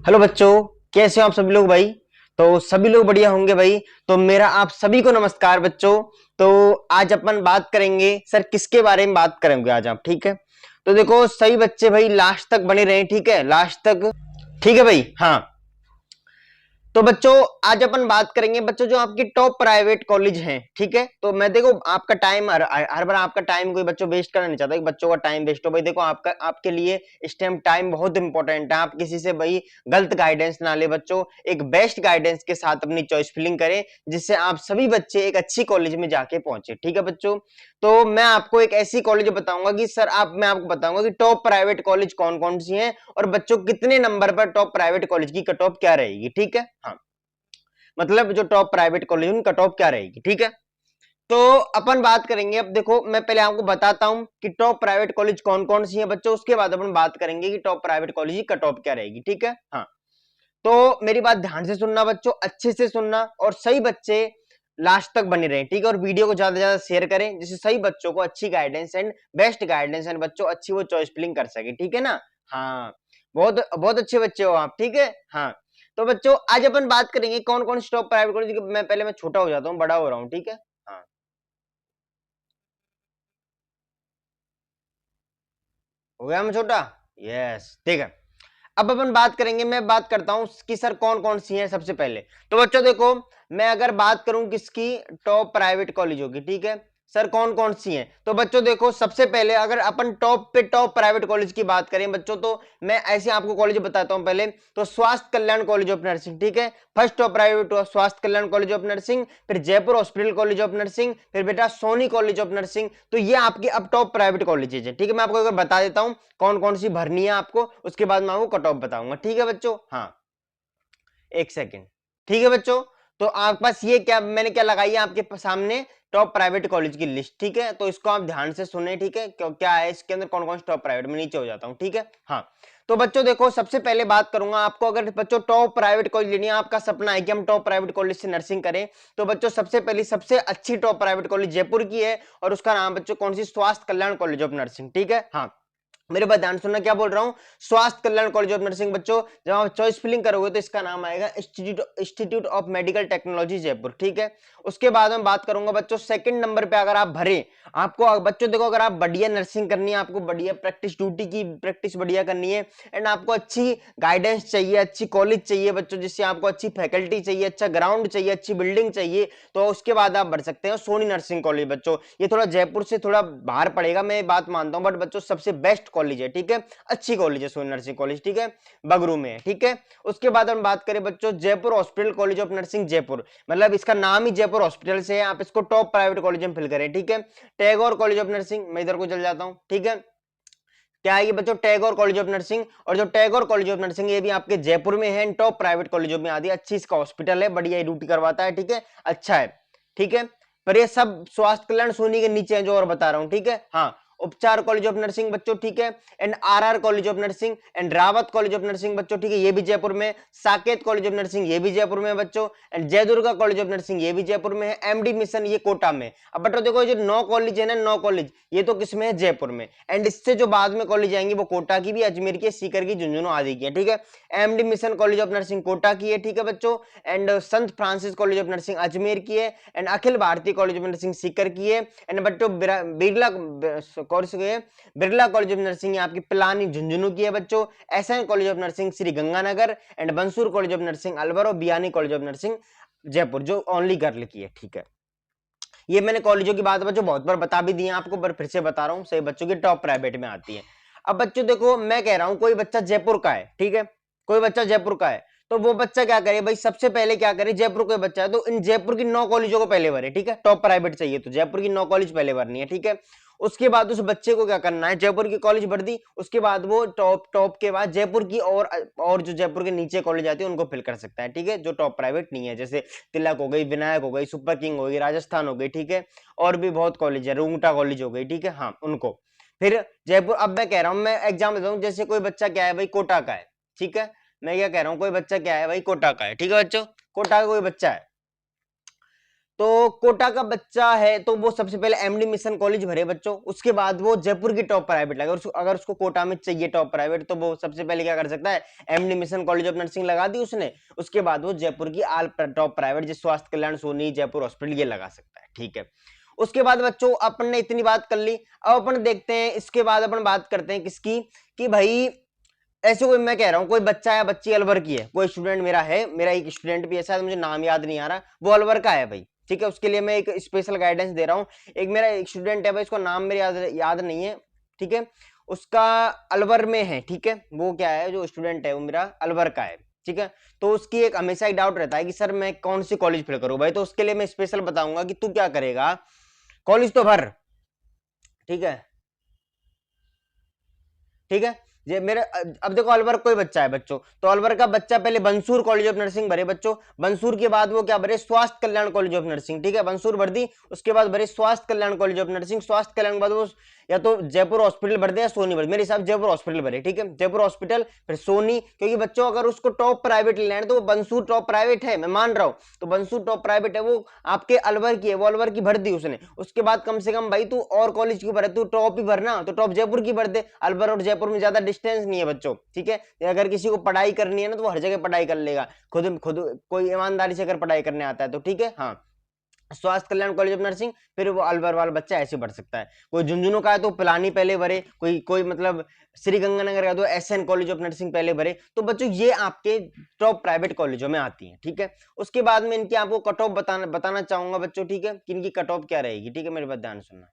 Hello बच्चों, कैसे हो आप सभी लोग भाई। तो सभी लोग बढ़िया होंगे भाई। तो मेरा आप सभी को नमस्कार बच्चों। तो आज अपन बात करेंगे सर किसके बारे में बात करेंगे आज आप, ठीक है। तो देखो सही बच्चे भाई लास्ट तक बने रहे, ठीक है, लास्ट तक। ठीक है भाई, हाँ। तो बच्चों आज अपन बात करेंगे बच्चों जो आपकी टॉप प्राइवेट कॉलेज हैं, ठीक है। तो मैं देखो आपका टाइम हर बार आपका टाइम कोई बच्चों वेस्ट करना नहीं चाहता कि बच्चों का टाइम वेस्ट हो। भाई देखो आपका आपके लिए इस टाइम टाइम बहुत इंपॉर्टेंट है। आप किसी से भाई गलत गाइडेंस ना ले बच्चों, एक बेस्ट गाइडेंस के साथ अपनी चॉइस फिलिंग करें जिससे आप सभी बच्चे एक अच्छी कॉलेज में जाके पहुंचे, ठीक है बच्चों। तो मैं आपको एक ऐसी कॉलेज बताऊंगा कि सर आप मैं आपको बताऊंगा कि टॉप प्राइवेट कॉलेज कौन कौन सी हैं और बच्चों कितने नंबर पर टॉप प्राइवेट कॉलेज की कट ऑफ क्या रहेगी, ठीक है। हाँ, मतलब जो टॉप प्राइवेट कॉलेज उनकी कट ऑफ क्या रहेगी, ठीक है। तो अपन बात करेंगे। अब देखो मैं पहले आपको बताता हूं कि टॉप प्राइवेट कॉलेज कौन कौन सी है बच्चों, उसके बाद अपन बात करेंगे कि टॉप प्राइवेट कॉलेज की कट ऑफ क्या रहेगी, ठीक है। हाँ, तो मेरी बात ध्यान से सुनना बच्चों, अच्छे से सुनना और सही बच्चे लास्ट तक बने रहे, ठीक है। और वीडियो को ज्यादा से ज्यादा शेयर करें जिससे सही बच्चों को अच्छी guidance and best guidance and बच्चों अच्छी वो चॉइस फिलिंग कर सके, ठीक है ना। हाँ, बहुत बहुत अच्छे बच्चे हो आप, ठीक है। हाँ, तो बच्चों आज अपन बात करेंगे कौन कौन टॉप प्राइवेट कॉलेज। मैं छोटा हो जाता हूँ, बड़ा हो रहा हूँ, ठीक है। हाँ, हो गया मैं छोटा। यस, ठीक है। अब अपन बात करेंगे, मैं बात करता हूं कि सर कौन कौन सी हैं सबसे पहले। तो बच्चों देखो, मैं अगर बात करूं किसकी टॉप प्राइवेट कॉलेज होगी, ठीक है। सर कौन कौन सी हैं, तो बच्चों देखो सबसे पहले अगर अपन टॉप पे टॉप प्राइवेट कॉलेज की बात करें बच्चों, तो मैं ऐसे आपको कॉलेज बताता हूं। पहले तो स्वास्थ्य कल्याण कॉलेज ऑफ नर्सिंग, ठीक है। फर्स्ट टॉप प्राइवेट स्वास्थ्य कल्याण कॉलेज ऑफ नर्सिंग, फिर Jaipur hospital college of nursing, फिर बेटा सोनी कॉलेज ऑफ नर्सिंग। तो ये आपकी अब टॉप प्राइवेट कॉलेजेज है, ठीक है। मैं आपको अगर बता देता हूं कौन कौन सी भरनी है आपको, उसके बाद मैं आपको कट ऑफ बताऊंगा, ठीक है बच्चों। हाँ, एक सेकेंड, ठीक है बच्चों। तो आपके पास ये क्या मैंने क्या लगाई है आपके सामने, टॉप प्राइवेट कॉलेज की लिस्ट, ठीक है। तो इसको आप ध्यान से सुने, ठीक है, क्यों क्या है इसके अंदर कौन कौन से टॉप प्राइवेट में नीचे हो जाता हूं, ठीक है। हाँ, तो बच्चों देखो सबसे पहले बात करूंगा आपको, अगर बच्चों टॉप प्राइवेट कॉलेज लेनी है, आपका सपना है कि हम टॉप प्राइवेट कॉलेज से नर्सिंग करें, तो बच्चों सबसे पहली सबसे अच्छी टॉप प्राइवेट कॉलेज जयपुर की है और उसका नाम बच्चों कौन सी, स्वास्थ्य कल्याण कॉलेज ऑफ नर्सिंग, ठीक है। हाँ, मेरे बात ध्यान सुनना क्या बोल रहा हूं, स्वास्थ्य कल्याण कॉलेज ऑफ नर्सिंग बच्चों। जब आप चॉइस फिलिंग करोगे तो इसका नाम आएगा institute of medical technology Jaipur, ठीक है। उसके बाद में बात करूंगा बच्चों सेकंड नंबर पे, अगर आप भरे आपको बच्चों देखो, अगर आप बढ़िया नर्सिंग करनी है, आपको बढ़िया प्रैक्टिस ड्यूटी की प्रैक्टिस बढ़िया करनी है एंड आपको अच्छी गाइडेंस चाहिए, अच्छी कॉलेज चाहिए बच्चों, जिससे आपको अच्छी फैकल्टी चाहिए, अच्छा ग्राउंड चाहिए, अच्छी बिल्डिंग चाहिए, तो उसके बाद आप बढ़ सकते हैं सोनी नर्सिंग कॉलेज बच्चों। ये थोड़ा जयपुर से थोड़ा बाहर पड़ेगा, मैं बात मानता हूं, बट बच्चों सबसे बेस्ट कॉलेज है, ठीक है। अच्छी कॉलेज है सोनी नर्सिंग कॉलेज, ठीक है, बगरू में है, ठीक है। उसके बाद हम बात करें बच्चों Jaipur hospital college of nursing Jaipur, मतलब इसका नाम ही जयपुर हॉस्पिटल से है, आप इसको टॉप प्राइवेट कॉलेज में फिल करें, ठीक है। टैगोर कॉलेज ऑफ नर्सिंग, मैं इधर को चल जाता हूं, ठीक है। क्या है ये बच्चों, टैगोर कॉलेज ऑफ नर्सिंग। और जो टैगोर कॉलेज ऑफ नर्सिंग ये भी आपके जयपुर में है, टॉप प्राइवेट कॉलेजों में आती है, अच्छी इसका हॉस्पिटल है, बढ़िया ड्यूटी करवाता है, ठीक है, अच्छा है, ठीक है। पर ये सब स्वास्थ्य कल्याण सोनी के नीचे है जो और बता रहा हूं, ठीक है। हाँ, उपचार कॉलेज ऑफ नर्सिंग बच्चों, ठीक है। And RR college of nursing and Rawat college of nursing बच्चों, ठीक है, ये भी जयपुर में। साकेत कॉलेज ऑफ नर्सिंग ये भी जयपुर में बच्चों। And Jai Durga college of nursing ये भी जयपुर में है। एमडी मिशन ये कोटा में। अब बच्चों देखो ये जो 9 कॉलेज है ना, 9 कॉलेज ये तो किसमें है, जयपुर में। एंड इससे जो बाद में कॉलेज आएंगे वो कोटा की भी, अजमेर की, सीकर की, झुंझुनू आदि की है, ठीक है। MD mission college of nursing Kota की है, ठीक है बच्चों। And Sant Francis college of nursing Ajmer की है। And Akhil Bharatiya college of nursing Sikar की है। एंड बच्चों बिरला कोर्स है, बिरला कॉलेज ऑफ नर्सिंग आपकी पिलानी झुंझुनू की है बच्चों। SN college of nursing Shri Ganganagar. And Bansur college of nursing Alwar और Biyani college of nursing Jaipur जो ओनली गर्ल की है, ठीक है। ये मैंने कॉलेजों की बात बच्चों बहुत बार बता भी दी है आपको, पर फिर से बता रहा हूँ, सही बच्चों की टॉप प्राइवेट में आती है। अब बच्चों देखो मैं कह रहा हूँ कोई बच्चा जयपुर का है, ठीक है, कोई बच्चा जयपुर का है, तो वो बच्चा क्या करे भाई, सबसे पहले क्या करे, जयपुर कोई बच्चा है तो इन जयपुर की 9 कॉलेजों को पहले भरे, ठीक है। टॉप प्राइवेट चाहिए तो जयपुर की 9 कॉलेज पहले भरनी है, ठीक है। उसके बाद उस बच्चे को क्या करना है, जयपुर की कॉलेज भर दी, उसके बाद वो टॉप टॉप के बाद जयपुर की और जो जयपुर के नीचे कॉलेज आती है उनको फिल कर सकता है, ठीक है, जो टॉप प्राइवेट नहीं है, जैसे तिलक हो गई, विनायक हो गई, सुपर किंग हो गई, राजस्थान हो गई, ठीक है। और भी बहुत कॉलेज है, रूंगटा कॉलेज हो गई, ठीक है, हाँ उनको। फिर जयपुर, अब मैं कह रहा हूं, मैं एग्जाम देता हूं, जैसे कोई बच्चा क्या है भाई कोटा का है, ठीक है। मैं क्या कह रहा हूं, कोई बच्चा क्या है भाई कोटा का है, ठीक है बच्चों, कोटा का कोई बच्चा है, तो कोटा का बच्चा है तो वो सबसे पहले एमडी मिशन कॉलेज भरे बच्चों, उसके बाद वो जयपुर की टॉप प्राइवेट लगे, अगर उसको कोटा में चाहिए टॉप प्राइवेट तो वो सबसे पहले क्या कर सकता है, MD mission college of nursing लगा दी उसने, उसके बाद वो जयपुर की आल टॉप प्राइवेट जिस स्वास्थ्य कल्याण सोनी जयपुर हॉस्पिटल ये लगा सकता है। ठीक है, उसके बाद बच्चों अपन ने इतनी बात कर ली, अब अपन देखते हैं इसके बाद अपन बात करते हैं किसकी, कि भाई ऐसे कोई, मैं कह रहा हूं कोई बच्चा या बच्ची अलवर की है, कोई स्टूडेंट मेरा है, मेरा एक स्टूडेंट भी ऐसा है, मुझे नाम याद नहीं आ रहा, वो अलवर का है भाई। ठीक है, उसके लिए मैं एक स्पेशल गाइडेंस दे रहा हूँ। एक मेरा एक स्टूडेंट है भाई, उसका नाम मेरे याद नहीं है। ठीक है, उसका अलवर में है। ठीक है, वो क्या है, जो स्टूडेंट है वो मेरा अलवर का है। ठीक है, तो उसकी एक हमेशा एक डाउट रहता है कि सर मैं कौन सी कॉलेज फिल करूं भाई, तो उसके लिए मैं स्पेशल बताऊंगा कि तू क्या करेगा, कॉलेज तो भर। ठीक है, ठीक है, ये मेरे अब देखो अलवर कोई बच्चा है बच्चों, तो अलवर का बच्चा पहले बंसूर कॉलेज ऑफ नर्सिंग भरे बच्चों, बंसूर के बाद वो क्या भरे, स्वास्थ्य कल्याण कॉलेज ऑफ नर्सिंग। ठीक है, बंसूर भर दी, उसके बाद भरे स्वास्थ्य कल्याण कॉलेज ऑफ नर्सिंग, स्वास्थ्य कल्याण के बाद वो या तो जयपुर हॉस्पिटल भर दे या सोनी भर, मेरे हिसाब से जयपुर हॉस्पिटल भरे। ठीक है, जयपुर हॉस्पिटल फिर सोनी, क्योंकि बच्चों अगर उसको टॉप प्राइवेट लेना है तो वो बंसूर टॉप प्राइवेट है, मैं मान रहा हूँ, तो बंसूर टॉप प्राइवेट है, वो आपके अलवर की है, वो अलवर की भर दी उसने। उसके बाद कम से कम भाई तू और कॉलेज की भर, तू टॉप ही भरना, तो टॉप जयपुर की भर दे, अलवर और जयपुर में ज्यादा डिस्टेंस नहीं है बच्चों। ठीक है, अगर किसी को पढ़ाई करनी है ना तो वो हर जगह पढ़ाई कर लेगा, खुद खुद कोई ईमानदारी से अगर पढ़ाई करने आता है तो। ठीक है, हाँ, स्वास्थ्य कल्याण कॉलेज ऑफ नर्सिंग, फिर वो अलवर वाला बच्चा ऐसे बढ़ सकता है। कोई झुंझुनू का है तो पिलानी पहले भरे, कोई कोई मतलब श्री गंगानगर का तो एसएन कॉलेज ऑफ नर्सिंग पहले भरे। तो बच्चों ये आपके टॉप प्राइवेट कॉलेजों में आती हैं। ठीक है, उसके बाद में इनकी आपको कट ऑफ बताना चाहूंगा बच्चों। ठीक है, कि इनकी कट ऑफ क्या रहेगी। ठीक है, मेरी बात ध्यान सुनना।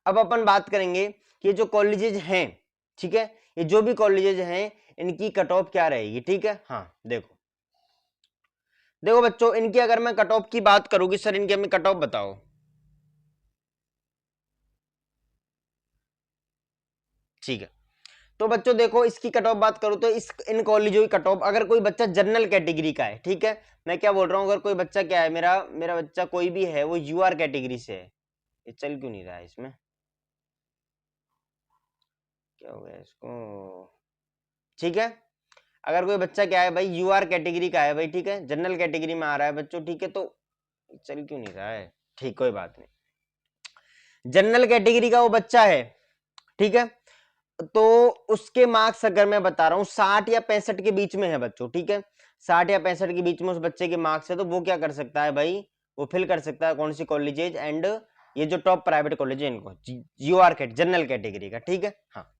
अब अपन बात करेंगे कि जो कॉलेजेज हैं, ठीक है, ये जो भी कॉलेजेज हैं इनकी कट ऑफ क्या रहेगी। ठीक है, हाँ देखो, देखो बच्चों, इनकी अगर मैं कट ऑफ की बात करूंगी, सर इनकी हमें कट ऑफ बताओ। ठीक है, तो बच्चों देखो इसकी कट ऑफ बात करूं तो इस इन कॉलेजों की कट ऑफ, अगर कोई बच्चा जनरल कैटेगरी का है, ठीक है, मैं क्या बोल रहा हूं, अगर कोई बच्चा क्या है, मेरा मेरा बच्चा कोई भी है वो यूआर कैटेगरी से है, ये चल क्यों नहीं रहा है इसमें, क्या हो गया इसको। ठीक है, अगर कोई बच्चा क्या है भाई यूआर कैटेगरी का है भाई, ठीक है, जनरल कैटेगरी में आ रहा है बच्चों, ठीक है, तो चल क्यों नहीं रहा है, ठीक कोई बात नहीं, जनरल कैटेगरी का वो बच्चा है, ठीक है, तो उसके मार्क्स अगर मैं बता रहा हूँ 60 या 65 के बीच में है बच्चों। ठीक है, 60 या 65 के बीच में उस बच्चे के मार्क्स है, तो वो क्या कर सकता है भाई, वो फिल कर सकता है कौन सी कॉलेजेज, एंड ये जो टॉप प्राइवेट कॉलेज है इनको, यूआर जनरल कैटेगरी का। ठीक है, हाँ,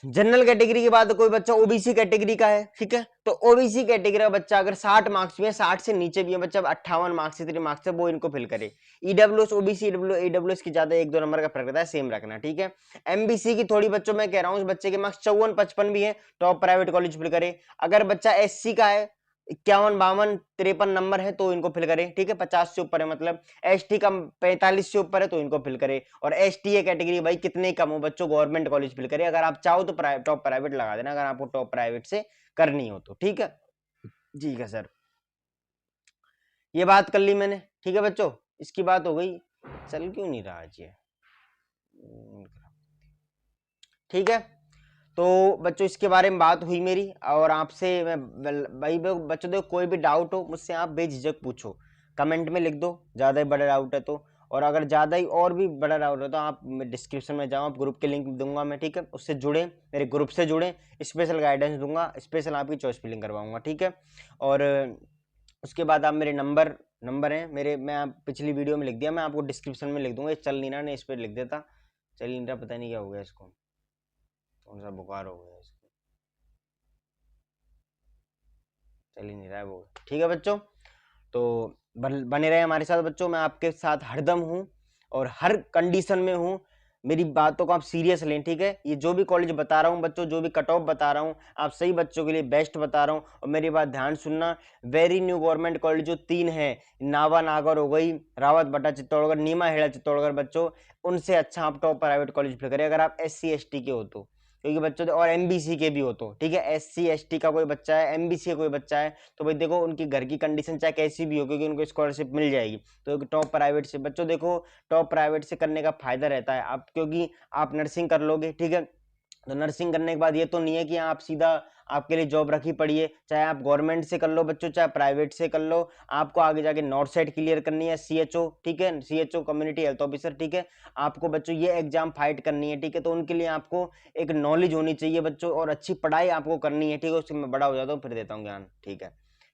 जनरल कैटेगरी के बाद कोई बच्चा ओबीसी कैटेगरी का है, ठीक है, तो ओबीसी कैटेगरी का बच्चा अगर 60 मार्क्स में 60 से नीचे भी है बच्चा, 58 मार्क्स से 3 मार्क्स है, वो इनको फिल करे। ईडब्ल्यूएस ओबीसी ईडब्ल्यूएस की ज्यादा 1-2 नंबर का फर्क रहता है, सेम रखना। ठीक है, एमबीसी की थोड़ी बच्चों मैं कह रहा हूँ, उस बच्चे के मार्क्स 54-55 भी है, टॉप प्राइवेट कॉलेज फिल करे। अगर बच्चा एससी का है, 51-52-53 नंबर है तो इनको फिल करे। ठीक है, 50 से ऊपर है मतलब, एसटी का 45 से ऊपर है तो इनको फिल करे। और एसटी ए कैटेगरी भाई कितने कम हो बच्चों, गवर्नमेंट कॉलेज फिल करे। अगर आप चाहो तो टॉप प्राइवेट लगा देना, अगर आपको टॉप प्राइवेट से करनी हो तो। ठीक है, ठीक है सर, ये बात कर ली मैंने। ठीक है बच्चों, इसकी बात हो गई, चल क्यों नहीं रहा आज ये। ठीक है, तो बच्चों इसके बारे में बात हुई मेरी, और आपसे मैं भाई बच्चों देखो कोई भी डाउट हो मुझसे आप बेझिझक पूछो, कमेंट में लिख दो, ज़्यादा ही बड़ा डाउट है तो, और अगर ज़्यादा ही और भी बड़ा डाउट है तो आप डिस्क्रिप्शन में जाओ, आप ग्रुप के लिंक दूंगा मैं। ठीक है, उससे जुड़े, मेरे ग्रुप से जुड़े, स्पेशल गाइडेंस दूंगा, स्पेशल आपकी चॉइस फिलिंग करवाऊंगा। ठीक है, और उसके बाद आप मेरे नंबर नंबर हैं मेरे, मैं आप पिछली वीडियो में लिख दिया, मैं आपको डिस्क्रिप्शन में लिख दूंगा, ये चल नहीं रहा, नहीं इस पर लिख देता, चल नहीं रहा, पता नहीं क्या हो गया इसको, कौन सा बुखार हो गया इसको, चल ही नहीं रहा है वो। ठीक है बच्चों, तो बने रहे हमारे साथ बच्चों, मैं आपके साथ हरदम हूँ और हर कंडीशन में हूँ, मेरी बातों को आप सीरियस लें। ठीक है, ये जो भी कॉलेज बता रहा हूँ बच्चों, जो भी कट ऑफ बता रहा हूँ, आप सही बच्चों के लिए बेस्ट बता रहा हूँ, और मेरी बात ध्यान सुनना, वेरी न्यू गवर्नमेंट कॉलेज जो 3 है, नावा नागर हो गई, रावत भट्टा चित्तौड़गढ़, नीमा हेड़ा चित्तौड़गढ़ बच्चों, उनसे अच्छा आप टॉप प्राइवेट कॉलेज फिर करें अगर आप SC ST के हो तो, क्योंकि बच्चों और MBC के भी हो तो। ठीक है, SC ST का कोई बच्चा है, MBC का कोई बच्चा है, तो भाई देखो उनकी घर की कंडीशन चाहे कैसी भी हो, क्योंकि उनको स्कॉलरशिप मिल जाएगी, तो टॉप प्राइवेट से बच्चों देखो, टॉप प्राइवेट से करने का फायदा रहता है आप, क्योंकि आप नर्सिंग कर लोगे। ठीक है, तो नर्सिंग करने के बाद ये तो नहीं है कि आप सीधा आपके लिए जॉब रखी पड़ी है, चाहे आप गवर्नमेंट से कर लो बच्चों, चाहे प्राइवेट से कर लो, आपको आगे जाके नॉर्थ साइड क्लियर करनी है, सीएचओ, ठीक है, सीएचओ कम्युनिटी हेल्थ ऑफिसर, ठीक है, आपको बच्चों ये एग्जाम फाइट करनी है, ठीक है, तो उनके लिए आपको एक नॉलेज होनी चाहिए बच्चों, और अच्छी पढ़ाई आपको करनी है, ठीक है, उससे मैं बड़ा हो जाता हूँ फिर देता हूँ ज्ञान, ठीक है,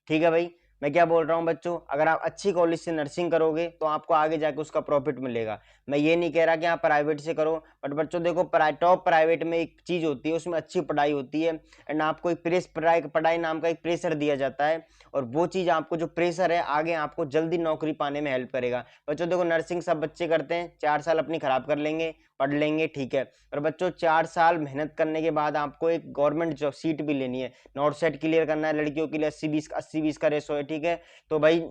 ठीक है भाई। मैं क्या बोल रहा हूँ बच्चों, अगर आप अच्छी कॉलेज से नर्सिंग करोगे तो आपको आगे जाके उसका प्रॉफिट मिलेगा। मैं ये नहीं कह रहा कि आप प्राइवेट से करो, बट बच्चों देखो टॉप प्राइवेट में एक चीज होती है, उसमें अच्छी पढ़ाई होती है, एंड आपको एक पढ़ाई नाम का एक प्रेशर दिया जाता है, और वो चीज आपको जो प्रेशर है आगे आपको जल्दी नौकरी पाने में हेल्प करेगा। बच्चों देखो नर्सिंग सब बच्चे करते हैं, 4 साल अपनी खराब कर लेंगे, पढ़ लेंगे, ठीक है, पर बच्चों 4 साल मेहनत करने के बाद आपको एक गवर्नमेंट जॉब सीट भी लेनी है, नॉर्थ सेट क्लियर करना है, लड़कियों के लिए 80-20 का रेशो है, ठीक है, तो भाई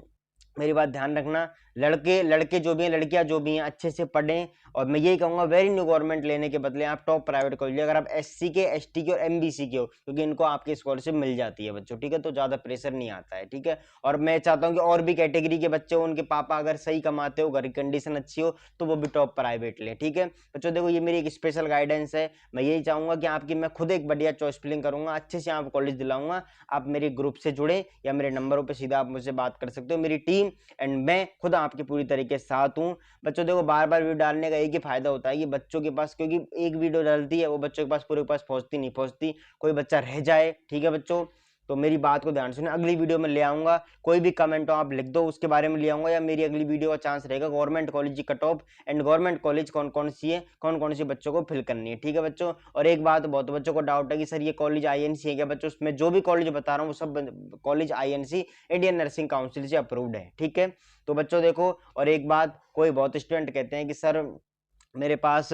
मेरी बात ध्यान रखना, लड़के जो भी हैं, लड़कियां जो भी हैं, अच्छे से पढ़ें, और मैं यही कहूंगा वेरी न्यू गवर्नमेंट लेने के बदले आप टॉप प्राइवेट कॉलेज, अगर आप एससी के, एसटी के और एमबीसी के हो, क्योंकि इनको आपकी स्कॉलरशिप मिल जाती है बच्चों, ठीक है, तो ज्यादा प्रेशर नहीं आता है, ठीक है, और मैं चाहता हूँ कि और भी कैटेगरी के बच्चे हो, उनके पापा अगर सही कमाते हो, घर की कंडीशन अच्छी हो, तो वो भी टॉप प्राइवेट लें, ठीक है बच्चों। देखो ये मेरी एक स्पेशल गाइडेंस है, मैं यही चाहूंगा कि आपकी मैं खुद एक बढ़िया चॉइस फिलिंग करूंगा, अच्छे से आपको कॉलेज दिलाऊंगा, आप मेरे ग्रुप से जुड़े या मेरे नंबरों पर सीधा आप मुझसे बात कर सकते हो, मेरी टीम एंड मैं खुद आपके पूरी तरीके से साथ हूँ। बच्चों देखो बार बार वीडियो डालने का एक ही फायदा होता है कि बच्चों के पास, क्योंकि एक वीडियो डालती है वो बच्चों के पास पूरे पास पहुंचती नहीं पहुंचती, कोई बच्चा रह जाए, ठीक है बच्चों, तो मेरी बात को ध्यान सुने, अगली वीडियो में ले आऊंगा, कोई भी कमेंट हो आप लिख दो, उसके बारे में ले आऊंगा, या मेरी अगली वीडियो का चांस रहेगा गवर्नमेंट कॉलेज की cut off and government college कौन कौन सी है, कौन कौन सी बच्चों को फिल करनी है, ठीक है बच्चों। और एक बात, बहुत बच्चों को डाउट है कि सर ये कॉलेज आईएनसी है क्या, बच्चों मैं जो भी कॉलेज बता रहा हूँ वो सब college INC Indian nursing council से अप्रूव्ड है, ठीक है, तो बच्चों देखो, और एक बात, कोई बहुत स्टूडेंट कहते हैं कि सर मेरे पास,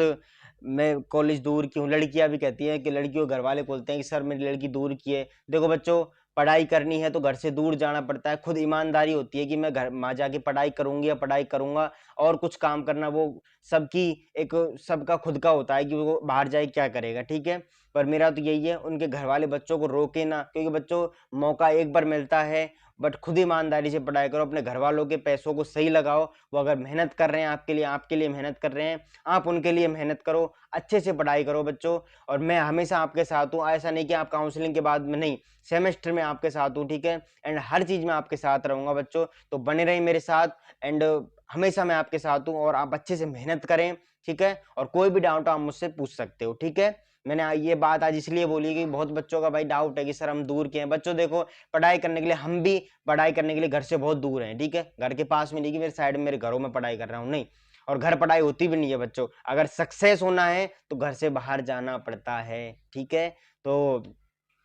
मैं कॉलेज दूर की हूँ, लड़कियां भी कहती हैं कि लड़कियों घर वाले बोलते हैं कि सर मेरी लड़की दूर की है। देखो बच्चों, पढ़ाई करनी है तो घर से दूर जाना पड़ता है, खुद ईमानदारी होती है कि मैं घर वहां जाके पढ़ाई करूंगी या पढ़ाई करूंगा, और कुछ काम करना वो सबकी एक, सबका खुद का होता है कि वो बाहर जाए क्या करेगा, ठीक है, पर मेरा तो यही है, उनके घर वाले बच्चों को रोके ना, क्योंकि बच्चों मौका एक बार मिलता है, बट खुद ईमानदारी से पढ़ाई करो, अपने घर वालों के पैसों को सही लगाओ, वो अगर मेहनत कर रहे हैं आपके लिए मेहनत कर रहे हैं, आप उनके लिए मेहनत करो, अच्छे से पढ़ाई करो बच्चों, और मैं हमेशा आपके साथ हूँ, ऐसा नहीं कि आप काउंसलिंग के बाद में नहीं, सेमेस्टर में आपके साथ हूँ, ठीक है, एंड हर चीज में आपके साथ रहूंगा बच्चों, तो बने रहिए मेरे साथ, एंड हमेशा मैं आपके साथ हूँ, और आप अच्छे से मेहनत करें, ठीक है, और कोई भी डाउट आप मुझसे पूछ सकते हो, ठीक है। मैंने ये बात आज इसलिए बोली कि बहुत बच्चों का भाई डाउट है कि सर हम दूर के हैं, बच्चों देखो पढ़ाई करने के लिए हम भी पढ़ाई करने के लिए घर से बहुत दूर हैं, ठीक है, घर के पास में नहीं कि मेरे साइड में मेरे घरों में पढ़ाई कर रहा हूँ, नहीं, और घर पढ़ाई होती भी नहीं है बच्चों, अगर सक्सेस होना है तो घर से बाहर जाना पड़ता है, ठीक है, तो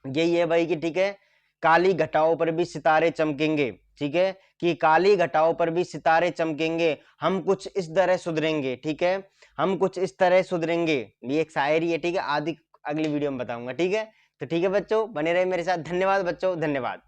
यही है भाई कि ठीक है, काली घटाओं पर भी सितारे चमकेंगे, ठीक है, कि काली घटाओं पर भी सितारे चमकेंगे, हम कुछ इस तरह सुधरेंगे, ठीक है, हम कुछ इस तरह सुधरेंगे, ये एक शायरी है, ठीक है, आदि अगली वीडियो में बताऊंगा, ठीक है, तो ठीक है बच्चों, बने रहे मेरे साथ, धन्यवाद बच्चों, धन्यवाद।